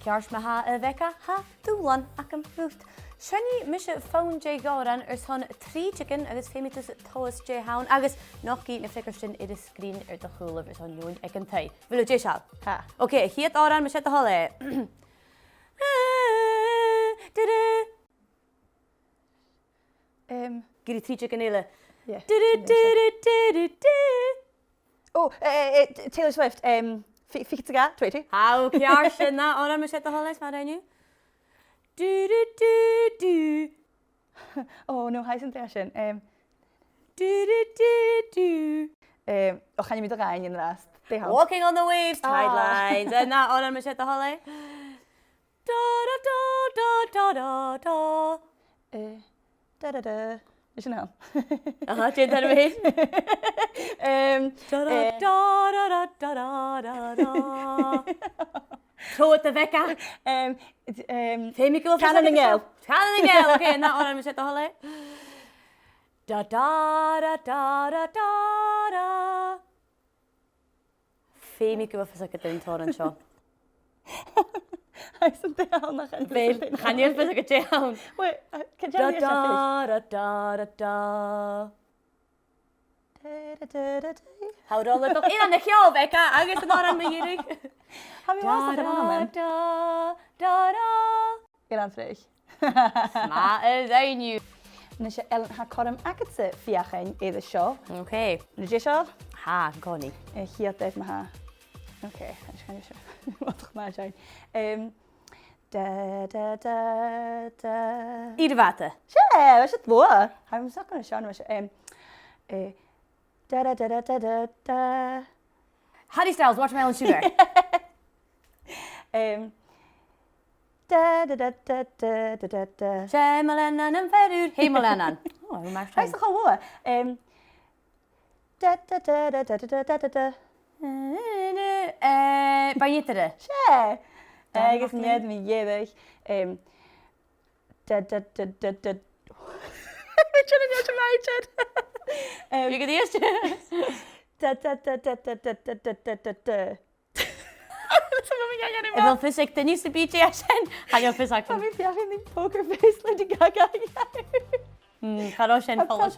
Ceart me ha a Bekah ha Dùbhlan ac an bhút. Shenny mis fón J Òrain son 3 chicken agus féimitas thomhais J haun agus nachcí na ficirsin idir scrín do chulah son nún ag an taid. Bhfuil J seall? Ha. Ok, hiad Òrain me a thola. Giri 3 chicken eile. Yeah. Oh, Taylor Swift. Ficht ga, 20. How ceart sin na Òrain me a thola má dainniu? Oh, no, hij is een trasje. Gaan je met de rijn inderdaad. Walking on the waves, tide lines. En na Òrain me a thola. Da da da da da da. Da. Is je nou? Aha, tjent er mee. Da da da da da da da. Zo het de Bekah. Féimiú Clann and Ellen. Clann and Ellen. Oké, na Òrain me a thola. Da da da da da da da. Féimiú fes a dyn toran seo. Hij is een tel nog een Veel, gaan je fes a j haun. Wait, can Da you da da da da da. Houd al het nog in aan de jou, Bekah. Agus an Òrain me hierig. Heb je wel eens dat gedaan? Da da da. Ik aan terug. Ma, zijn nu. Dus je Ellen gaat korm aketse faighinn in de show. Oké. Dus je show? Ha, kan niet. Hier heeft me haar. Oké, dan ga je zo. Wat maar zijn. Da da da da. Ieder water. Ja, was het woord? Hij moet ook kunnen showen. Was da da da da da da da. Harry Styles, watermelon sugar. Da da da da da da da da. Shemelen en verder. Hemelen aan. Oh, hoe maakt hij is toch al woord? Da da da da da da da da da. Banjetere. Ja. Ik is net meer jedig. Da da da da da. Weet je niet wat je meid Je gaat eerst. Da da da da da da da da da da da. Ik wil vis ik de nieuwste beetje zijn. Ga je vis Van hakken? wie faighinn die pokerface Lady Gaga. Ga dan zijn vallen.